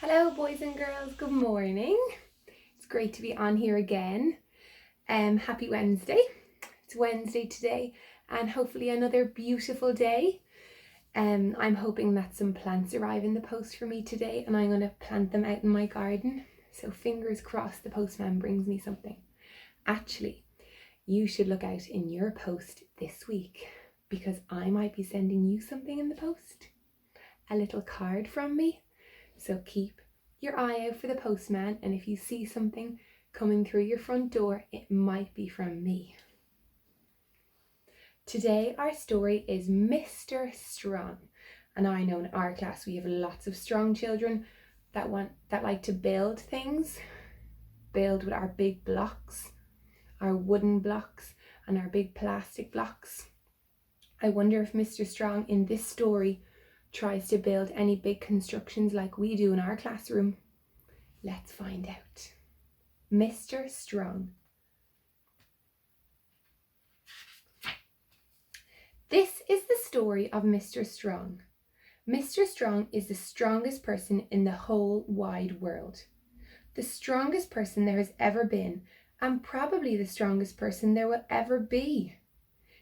Hello boys and girls, good morning. It's great to be on here again. Happy Wednesday. It's Wednesday today and hopefully another beautiful day. I'm hoping that some plants arrive in the post for me today and I'm going to plant them out in my garden. So fingers crossed the postman brings me something. Actually, you should look out in your post this week because I might be sending you something in the post. A little card from me. So keep your eye out for the postman, and if you see something coming through your front door, it might be from me. Today our story is Mr. Strong, and I know in our class we have lots of strong children that like to build things, build with our big blocks, our wooden blocks and our big plastic blocks. I wonder if Mr. Strong in this story tries to build any big constructions like we do in our classroom. Let's find out. Mr. Strong. This is the story of Mr. Strong. Mr. Strong is the strongest person in the whole wide world. The strongest person there has ever been, and probably the strongest person there will ever be.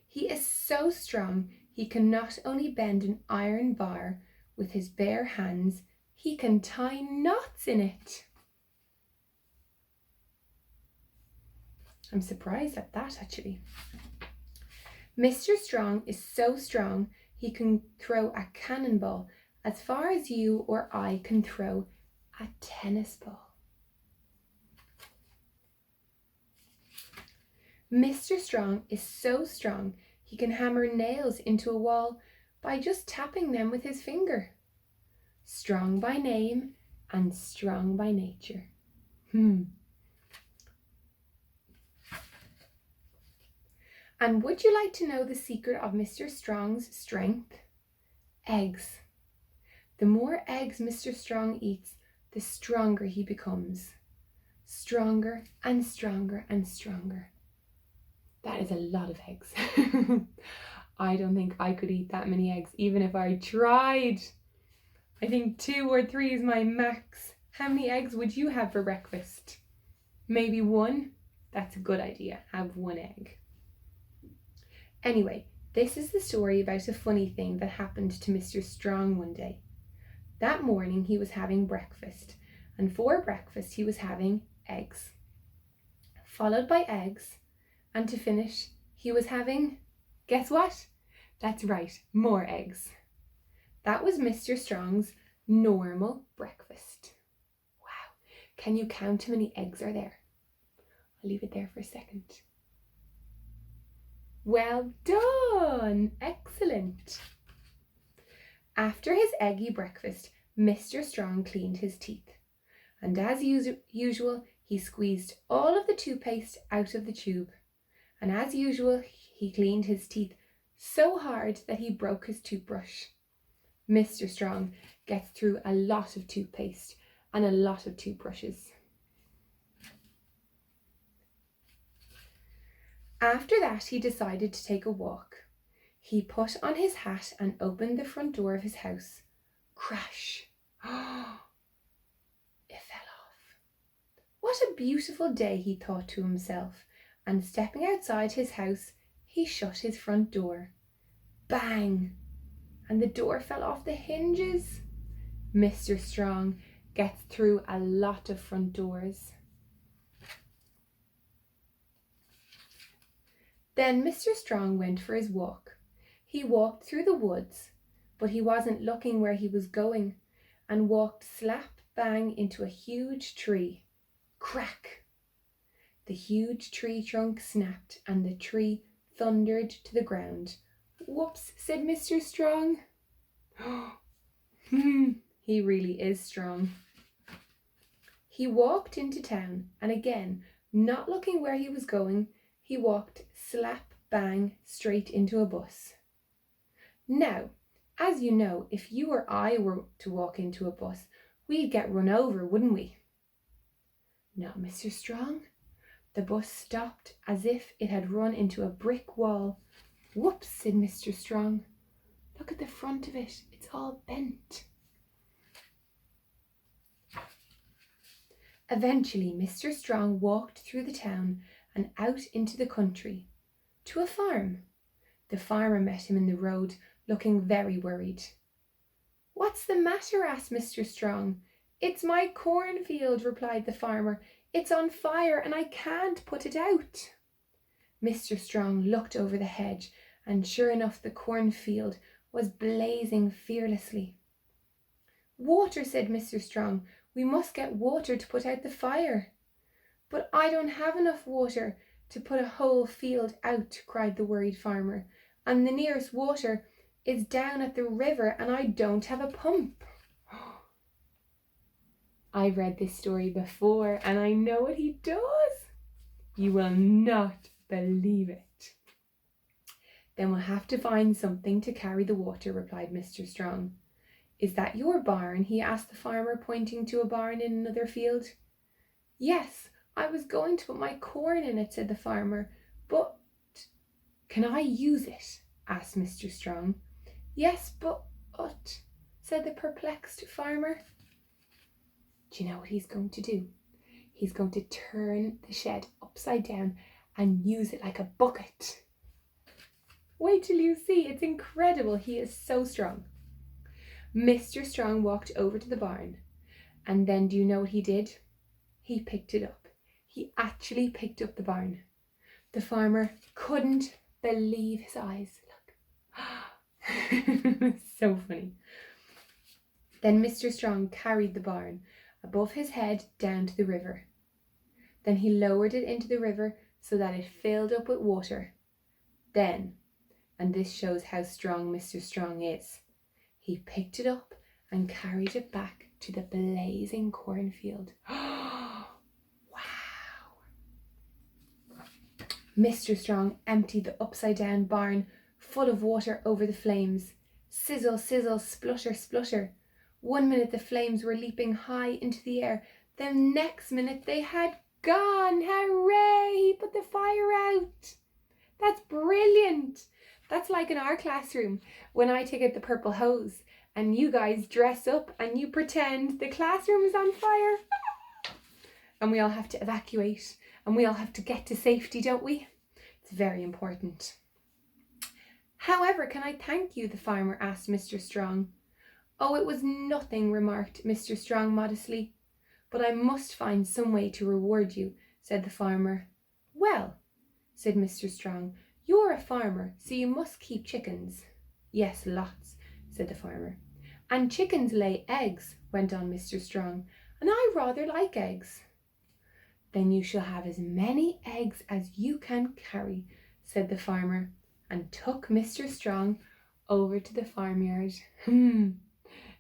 He is so strong, he can not only bend an iron bar with his bare hands, he can tie knots in it. I'm surprised at that actually. Mr. Strong is so strong, he can throw a cannonball as far as you or I can throw a tennis ball. Mr. Strong is so strong, he can hammer nails into a wall by just tapping them with his finger. Strong by name and strong by nature. And would you like to know the secret of Mr. Strong's strength? Eggs. The more eggs Mr. Strong eats, the stronger he becomes. Stronger and stronger and stronger. That is a lot of eggs. I don't think I could eat that many eggs, even if I tried. I think 2 or 3 is my max. How many eggs would you have for breakfast? Maybe 1? That's a good idea. Have 1 egg. Anyway, this is the story about a funny thing that happened to Mr. Strong one day. That morning he was having breakfast, and for breakfast he was having eggs. Followed by eggs, and to finish, he was having, guess what? That's right, more eggs. That was Mr. Strong's normal breakfast. Wow, can you count how many eggs are there? I'll leave it there for a second. Well done! Excellent! After his eggy breakfast, Mr. Strong cleaned his teeth. And as usual, he squeezed all of the toothpaste out of the tube. And as usual, he cleaned his teeth so hard that he broke his toothbrush. Mr. Strong gets through a lot of toothpaste and a lot of toothbrushes. After that, he decided to take a walk. He put on his hat and opened the front door of his house. Crash! It fell off. What a beautiful day, he thought to himself, and stepping outside his house, he shut his front door. Bang! And the door fell off the hinges. Mr. Strong gets through a lot of front doors. Then Mr. Strong went for his walk. He walked through the woods, but he wasn't looking where he was going, and walked slap bang into a huge tree. Crack! The huge tree trunk snapped and the tree thundered to the ground. Whoops, said Mr. Strong. He really is strong. He walked into town, and again, not looking where he was going, he walked slap bang straight into a bus. Now, as you know, if you or I were to walk into a bus, we'd get run over, wouldn't we? Not Mr. Strong. The bus stopped as if it had run into a brick wall. Whoops, said Mr. Strong. Look at the front of it. It's all bent. Eventually, Mr. Strong walked through the town and out into the country, to a farm. The farmer met him in the road, looking very worried. "What's the matter?" asked Mr. Strong. "It's my cornfield," replied the farmer. "It's on fire and I can't put it out." Mr. Strong looked over the hedge, and sure enough, the cornfield was blazing fearlessly. "Water," said Mr. Strong. "We must get water to put out the fire." "But I don't have enough water to put a whole field out," cried the worried farmer. "And the nearest water is down at the river and I don't have a pump." I've read this story before and I know what he does. You will not believe it. "Then we'll have to find something to carry the water," replied Mr. Strong. "Is that your barn?" he asked the farmer, pointing to a barn in another field. "Yes, I was going to put my corn in it," said the farmer. "But—" "Can I use it?" asked Mr. Strong. "Yes, but," said the perplexed farmer. Do you know what he's going to do? He's going to turn the shed upside down and use it like a bucket. Wait till you see, it's incredible. He is so strong. Mr. Strong walked over to the barn, and then do you know what he did? He picked it up. He actually picked up the barn. The farmer couldn't believe his eyes. Look. So funny. Then Mr. Strong carried the barn above his head down to the river. Then he lowered it into the river so that it filled up with water. Then, and this shows how strong Mr. Strong is, he picked it up and carried it back to the blazing cornfield. Wow! Mr. Strong emptied the upside-down barn full of water over the flames. Sizzle, sizzle, splutter, splutter. One minute the flames were leaping high into the air. The next minute they had gone. Hooray! He put the fire out. That's brilliant. That's like in our classroom when I take out the purple hose and you guys dress up and you pretend the classroom is on fire. And we all have to evacuate and we all have to get to safety, don't we? It's very important. "However, can I thank you?" the farmer asked Mr. Strong. "Oh, it was nothing," remarked Mr. Strong modestly. "But I must find some way to reward you," said the farmer. "Well," said Mr. Strong, "you're a farmer, so you must keep chickens." "Yes, lots," said the farmer. "And chickens lay eggs," went on Mr. Strong, "and I rather like eggs." "Then you shall have as many eggs as you can carry," said the farmer, and took Mr. Strong over to the farmyard.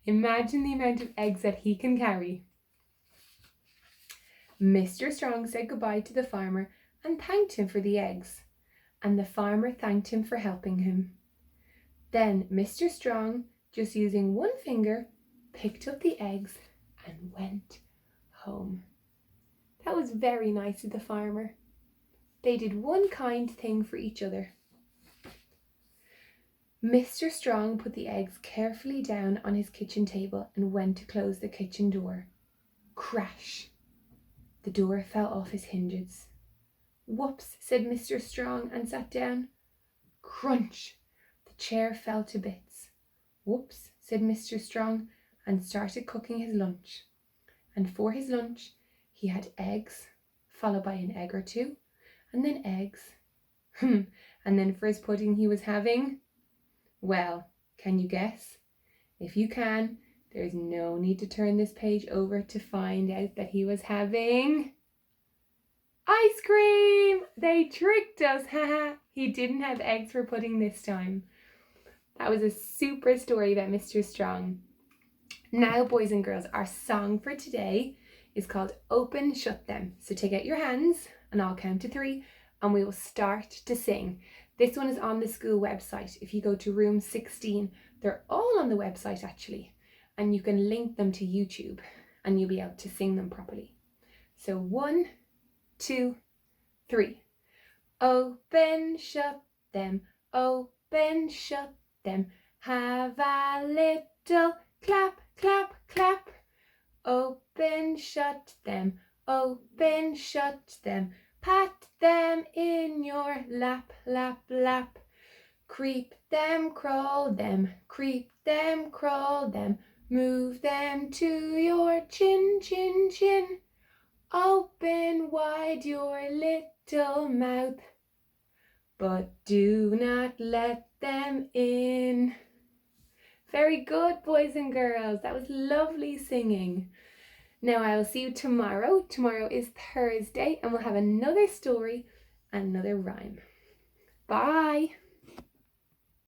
Imagine the amount of eggs that he can carry. Mr. Strong said goodbye to the farmer and thanked him for the eggs, and the farmer thanked him for helping him. Then Mr. Strong, just using one finger, picked up the eggs and went home. That was very nice of the farmer. They did one kind thing for each other. Mr. Strong put the eggs carefully down on his kitchen table and went to close the kitchen door. Crash! The door fell off its hinges. "Whoops," said Mr. Strong and sat down. Crunch! The chair fell to bits. "Whoops," said Mr. Strong and started cooking his lunch. And for his lunch he had eggs, followed by an egg or two, and then eggs. And then for his pudding he was having... Well, can you guess? If you can, there's no need to turn this page over to find out that he was having ice cream! They tricked us, haha! He didn't have eggs for pudding this time. That was a super story about Mr. Strong. Now, boys and girls, our song for today is called Open Shut Them. So take out your hands and I'll count to 3 and we will start to sing. This one is on the school website. If you go to room 16, they're all on the website actually, and you can link them to YouTube and you'll be able to sing them properly. So 1, 2, 3. Open, shut them, open, shut them, have a little clap, clap, clap. Open, shut them, open, shut them, pat them in your lap, lap, lap. Creep them, crawl them, creep them, crawl them, move them to your chin, chin, chin. Open wide your little mouth, but do not let them in. Very good, boys and girls. That was lovely singing. Now I will see you tomorrow. Tomorrow is Thursday and we'll have another story and another rhyme. Bye.